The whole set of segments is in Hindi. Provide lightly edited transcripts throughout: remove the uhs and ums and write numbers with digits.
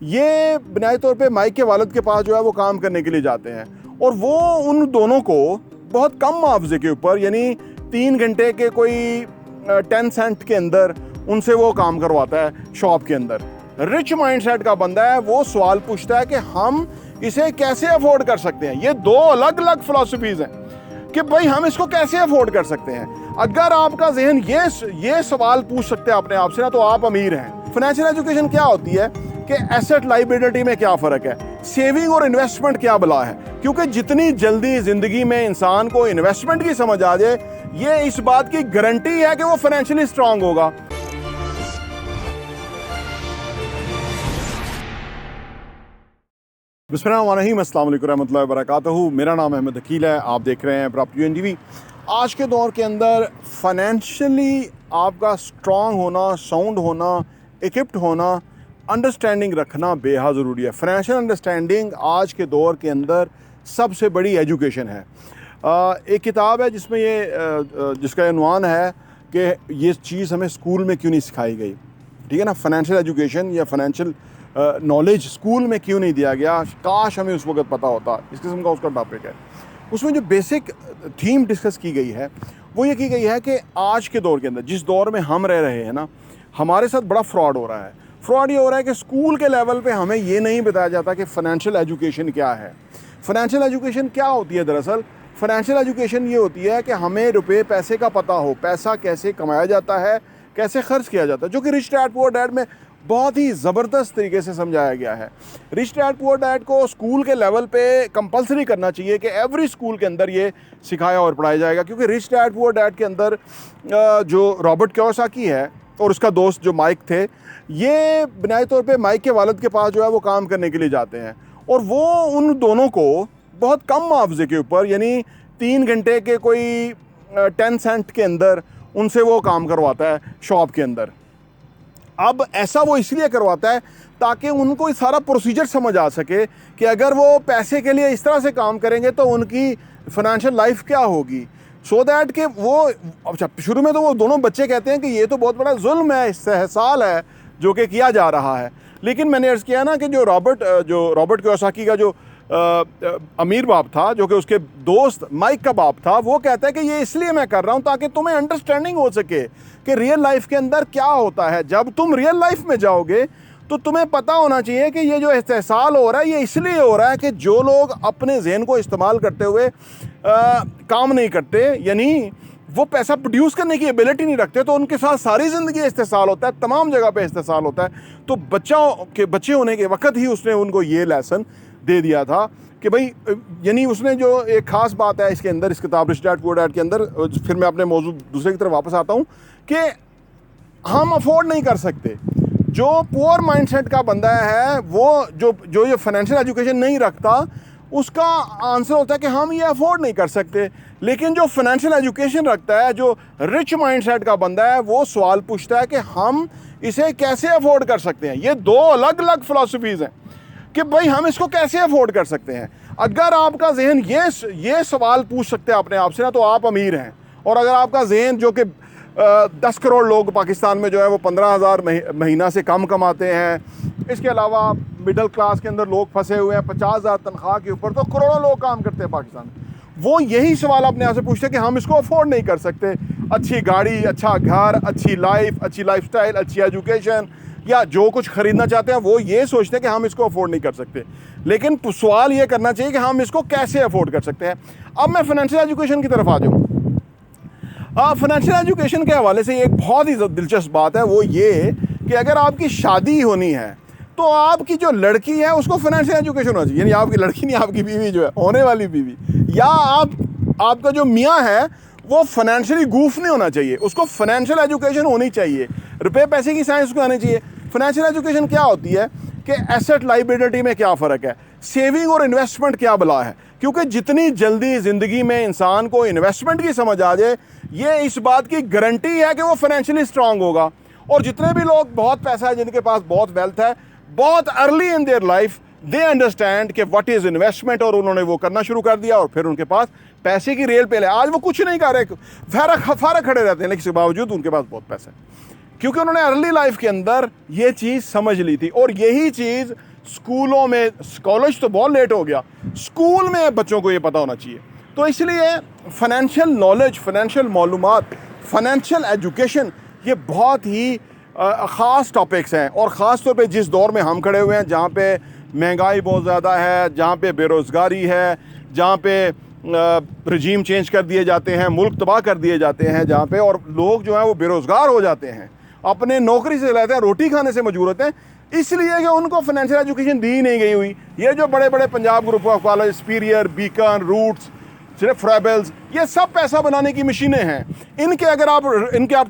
ये बुनियादी तौर पे माइक के वालिद के पास जो है वो काम करने के लिए जाते हैं और वो उन दोनों को बहुत कम मुआवजे के ऊपर, यानी 3 घंटे के कोई 10 सेंट के अंदर उनसे वो काम करवाता है शॉप के अंदर। रिच माइंडसेट का बंदा है, वो सवाल पूछता है कि हम इसे कैसे अफोर्ड कर सकते हैं। ये दो अलग अलग फिलॉसफीज हैं कि भाई हम इसको कैसे अफोर्ड कर सकते हैं। अगर आपका जहन ये सवाल पूछ सकते हैं अपने आप से ना, तो आप अमीर हैं। फाइनेंशियल एजुकेशन क्या होती है कि एसेट लाइबिलिटी में क्या फ़र्क है, सेविंग और इन्वेस्टमेंट क्या बला है। क्योंकि जितनी जल्दी ज़िंदगी में इंसान को इन्वेस्टमेंट की समझ आ जाए, ये इस बात की गारंटी है कि वो फाइनेंशियली स्ट्रांग होगा। बिस्मिल्लाहिर्रहमानिर्रहीम, अस्सलाम वालेकुम रहमतुल्लाहि व बरकातहू। मेरा नाम अहमद अकील है, आप देख रहे हैं प्रॉपर्टी यूएनटीवी। आज के दौर के अंदर फाइनेंशियली आपका स्ट्रांग होना, साउंड होना, इक्विप्ड होना, अंडरस्टैंडिंग रखना बेहद ज़रूरी है। फाइनेंशियल अंडरस्टैंडिंग आज के दौर के अंदर सबसे बड़ी एजुकेशन है। एक किताब है जिसमें जिसका उन्वान है कि ये चीज़ हमें स्कूल में क्यों नहीं सिखाई गई। ठीक है ना, फाइनेंशियल एजुकेशन या फाइनेंशियल नॉलेज स्कूल में क्यों नहीं दिया गया, काश हमें उस वक्त पता होता। इस किस्म का उसका टॉपिक है। उसमें जो बेसिक थीम डिस्कस की गई है वो ये की गई है कि आज के दौर के अंदर, जिस दौर में हम रह रहे हैं ना, हमारे साथ बड़ा फ्रॉड हो रहा है। फ्रॉड ये हो रहा है कि स्कूल के लेवल पे हमें ये नहीं बताया जाता कि फ़ाइनेंशियल एजुकेशन क्या है। फ़ाइनेंशियल एजुकेशन क्या होती है? दरअसल फ़ाइनेंशियल एजुकेशन ये होती है कि हमें रुपए पैसे का पता हो, पैसा कैसे कमाया जाता है, कैसे खर्च किया जाता है, जो कि रिच डैड पुअर डैड में बहुत ही ज़बरदस्त तरीके से समझाया गया है। रिच डैड पुअर डैड को स्कूल के लेवल पे कंपलसरी करना चाहिए कि एवरी स्कूल के अंदर ये सिखाया और पढ़ाया जाएगा। क्योंकि रिच डैड पुअर डैड के अंदर जो रॉबर्ट कियोसाकी है और उसका दोस्त जो माइक थे, ये बुनियादी तौर पे माइक के वालिद के पास जो है वो काम करने के लिए जाते हैं और वो उन दोनों को बहुत कम मुआवजे के ऊपर, यानी 3 घंटे के कोई 10 सेंट के अंदर उनसे वो काम करवाता है शॉप के अंदर। अब ऐसा वो इसलिए करवाता है ताकि उनको सारा प्रोसीजर समझ आ सके कि अगर वो पैसे के लिए इस तरह से काम करेंगे तो उनकी फाइनेंशियल लाइफ क्या होगी। सो दैट कि वो, अच्छा, शुरू में तो वो दोनों बच्चे कहते हैं कि ये तो बहुत बड़ा जुल्म है, सहसाल है जो कि किया जा रहा है। लेकिन मैंने अर्ज़ किया ना कि जो रॉबर्ट कियोसाकी का जो अमीर बाप था, जो कि उसके दोस्त माइक का बाप था, वो कहता है कि ये इसलिए मैं कर रहा हूँ ताकि तुम्हें अंडरस्टैंडिंग हो सके कि रियल लाइफ के अंदर क्या होता है। जब तुम रियल लाइफ में जाओगे तो तुम्हें पता होना चाहिए कि ये जो इस्तेसाल हो रहा है ये इसलिए हो रहा है कि जो लोग अपने जहन को इस्तेमाल करते हुए काम नहीं करते, यानी वो पैसा प्रोड्यूस करने की एबिलिटी नहीं रखते, तो उनके साथ सारी ज़िंदगी इस्तेसाल होता है, तमाम जगह पे इस्तेसाल होता है। तो बच्चे होने के वक्त ही उसने उनको ये लेसन दे दिया था कि भाई, यानी उसने जो एक ख़ास बात है इसके अंदर, इस किताब रिच डैड पुअर डैड के अंदर, फिर मैं अपने मौजूद दूसरे की तरफ वापस आता हूँ कि हम अफोर्ड नहीं कर सकते। जो पुअर माइंडसेट का बंदा है, वो जो ये फाइनेंशियल एजुकेशन नहीं रखता, उसका आंसर होता है कि हम ये अफोर्ड नहीं कर सकते। लेकिन जो फाइनेंशियल एजुकेशन रखता है, जो रिच माइंडसेट का बंदा है, वो सवाल पूछता है कि हम इसे कैसे अफोर्ड कर सकते हैं। ये दो अलग अलग फिलॉसफीज़ हैं कि भाई हम इसको कैसे अफोर्ड कर सकते हैं। अगर आपका जहन ये सवाल पूछ सकते हैं अपने आप से ना, तो आप अमीर हैं। और अगर आपका जहन, जो कि 10 करोड़ लोग पाकिस्तान में जो है वो 15,000 महीना से कम कमाते हैं, इसके अलावा मिडिल क्लास के अंदर लोग फंसे हुए हैं 50,000 तनख्वाह के ऊपर, तो करोड़ों लोग काम करते हैं पाकिस्तान में, वो यही सवाल अपने आप से पूछते हैं कि हम इसको अफोर्ड नहीं कर सकते। अच्छी गाड़ी, अच्छा घर, अच्छी लाइफ, अच्छी लाइफस्टाइल, अच्छी एजुकेशन, या जो कुछ ख़रीदना चाहते हैं वो ये सोचते हैं कि हम इसको अफोर्ड नहीं कर सकते। लेकिन सवाल ये करना चाहिए कि हम इसको कैसे अफोर्ड कर सकते हैं। अब मैं फाइनेंशियल एजुकेशन की तरफ आ जाऊँ। फाइनेंशियल एजुकेशन के हवाले से एक बहुत ही दिलचस्प बात है, वो ये कि अगर आपकी शादी होनी है तो आपकी जो लड़की है उसको फाइनेंशियल एजुकेशन होना चाहिए। यानी आपकी लड़की नहीं, आपकी बीवी जो है, होने वाली बीवी, या आपका जो मियाँ है वो फाइनेंशियली गूफ नहीं होना चाहिए, उसको फाइनेंशियल एजुकेशन होनी चाहिए। रुपए पैसे की साइंस उसको आनी चाहिए। फाइनेंशियल एजुकेशन क्या होती है कि एसेट लाइबिलिटी में क्या फ़र्क है, सेविंग और इन्वेस्टमेंट क्या बला है। क्योंकि जितनी जल्दी ज़िंदगी में इंसान को इन्वेस्टमेंट की समझ आ जाए, ये इस बात की गारंटी है कि वो फाइनेंशियली स्ट्रांग होगा। और जितने भी लोग बहुत पैसा है, जिनके पास बहुत वेल्थ है, बहुत early in their life they understand कि व्हाट इज़ इन्वेस्टमेंट, और उन्होंने वो करना शुरू कर दिया और फिर उनके पास पैसे की रेल पे ले। आज वो कुछ नहीं कर रहे, फारक खड़े रहते हैं, लेकिन इसके बावजूद उनके पास बहुत पैसा है, क्योंकि उन्होंने अर्ली लाइफ के अंदर ये चीज़ समझ ली थी। और यही चीज़ स्कूलों में, कॉलेज तो बहुत लेट हो गया, स्कूल में बच्चों को ये पता होना चाहिए। तो इसलिए फाइनेंशियल नॉलेज, फाइनेंशियल मालूमात, फाइनेंशियल एजुकेशन ये बहुत ही ख़ास टॉपिक्स हैं। और ख़ास तौर पे जिस दौर में हम खड़े हुए हैं, जहाँ पे महंगाई बहुत ज़्यादा है, जहाँ पे बेरोज़गारी है, जहाँ पे रजीम चेंज कर दिए जाते हैं, मुल्क तबाह कर दिए जाते हैं, जहाँ पे और लोग जो हैं वो बेरोज़गार हो जाते हैं, अपने नौकरी से रहते हैं, रोटी खाने से मजबूर होते हैं, इसलिए कि उनको फाइनेंशियल एजुकेशन दी नहीं गई हुई। ये जो बड़े बड़े Punjab group of college, superior, beacon, roots, सिर्फ फ्रेबल्स, ये सब पैसा बनाने की मशीनें हैं। इनके अगर आप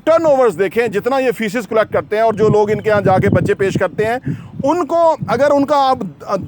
टर्नओवर्स देखें, जितना ये फीसेस कलेक्ट करते हैं और जो लोग इनके यहाँ जाके बच्चे पेश करते हैं, उनको अगर उनका आप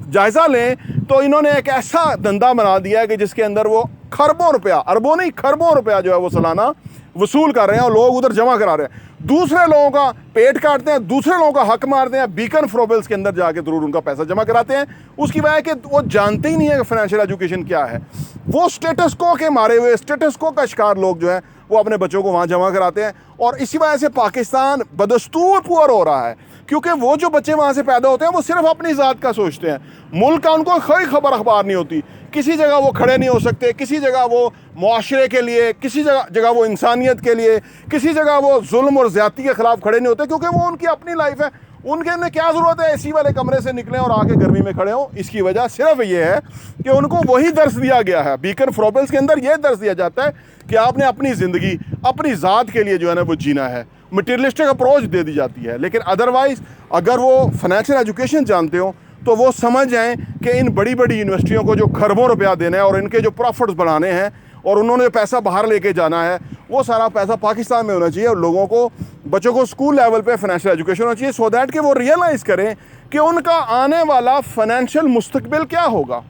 जायज़ा लें तो इन्होंने एक ऐसा धंधा बना दिया है कि जिसके अंदर वो खरबों रुपया, अरबों नहीं खरबों रुपया जो है वो सालाना वसूल कर रहे हैं और लोग उधर जमा करा रहे हैं। दूसरे लोगों का पेट काटते हैं, दूसरे लोगों का हक मारते हैं, बीकन फ्रोबल्स के अंदर जाके जरूर उनका पैसा जमा कराते हैं। उसकी वजह कि वो जानते ही नहीं है कि फाइनेंशियल एजुकेशन क्या है। वो स्टेटस को के मारे हुए, स्टेटस को का शिकार लोग जो है वो अपने बच्चों को वहाँ जमा कराते हैं। और इसी वजह से पाकिस्तान बदस्तूर पुअर हो रहा है, क्योंकि वो जो बच्चे वहाँ से पैदा होते हैं वो सिर्फ अपनी ज़ात का सोचते हैं, मुल्क का उनको कोई खबर अखबार नहीं होती। किसी जगह वो खड़े नहीं हो सकते, किसी जगह वो मुआशरे के लिए, किसी जगह वो इंसानियत के लिए, किसी जगह वो जुल्म और ज़्यादती के ख़िलाफ़ खड़े नहीं होते, क्योंकि वो उनकी अपनी लाइफ है। उनके लिए क्या ज़रूरत है एसी वाले कमरे से निकलें और आके गर्मी में खड़े हों। इसकी वजह सिर्फ ये है कि उनको वही दर्स दिया गया है। बीकन फ्रोबल्स के अंदर ये दर्स दिया जाता है कि आपने अपनी ज़िंदगी अपनी ज़ात के लिए जो है ना वो जीना है। मटीरियलिस्टिक अप्रोच दे दी जाती है। लेकिन अदरवाइज़ अगर वो फाइनेंशियल एजुकेशन जानते हो तो वो समझ जाएं कि इन बड़ी बड़ी यूनिवर्सिटियों को जो खरबों रुपया देना है और इनके जो प्रॉफिट्स बढ़ाने हैं और उन्होंने पैसा बाहर लेके जाना है, वो सारा पैसा पाकिस्तान में होना चाहिए। और लोगों को, बच्चों को स्कूल लेवल पे फाइनेंशियल एजुकेशन होना चाहिए, सो दैट कि वो रियलाइज़ करें कि उनका आने वाला फाइनेंशियल मुस्तकबिल क्या होगा।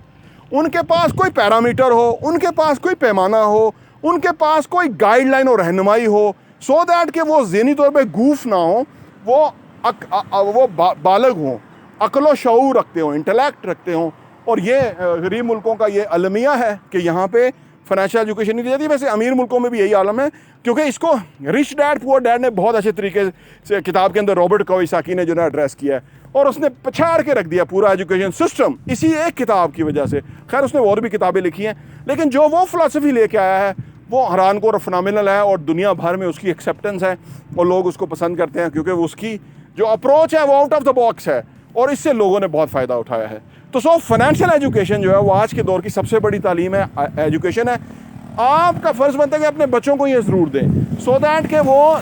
उनके पास कोई पैरामीटर हो, उनके पास कोई पैमाना हो, उनके पास कोई गाइडलाइन और रहनुमाई हो, सो दैट कि वो ज़हनी तौर पर गूफ ना हो, वो बालग हों, अक्ल शऊर रखते हों, इंटेलेक्ट रखते हों। और ये गरीब मुल्कों का ये अलमिया है कि यहाँ पे फाइनेंशियल एजुकेशन नहीं दी जाती। वैसे अमीर मुल्कों में भी यही आलम है, क्योंकि इसको रिच डैड पुअर डैड ने बहुत अच्छे तरीके से किताब के अंदर रॉबर्ट कियोसाकी ने जो है एड्रेस किया है, और उसने पछाड़ के रख दिया पूरा एजुकेशन सिस्टम इसी एक किताब की वजह से। खैर उसने और भी किताबें लिखी हैं, लेकिन जो वो फ़िलासफ़ी लेके आया है वो हैरान को फिनोमिनल है और दुनिया भर में उसकी एक्सेप्टेंस है और लोग उसको पसंद करते हैं, क्योंकि उसकी जो अप्रोच है वो आउट ऑफ द बॉक्स है और इससे लोगों ने बहुत फ़ायदा उठाया है। तो फाइनेंशियल एजुकेशन जो है वो आज के दौर की सबसे बड़ी तालीम है, एजुकेशन है। आपका फ़र्ज़ बनता है कि अपने बच्चों को ये ज़रूर दें, सो दैट कि वो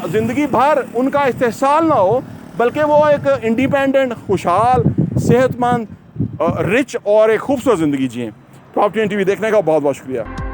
ज़िंदगी भर उनका इस्तेहसाल ना हो, बल्कि वो एक इंडिपेंडेंट, खुशहाल, सेहतमंद, रिच और एक खूबसूरत ज़िंदगी जिएँ। प्रॉपर्टी TV देखने का बहुत बहुत शुक्रिया।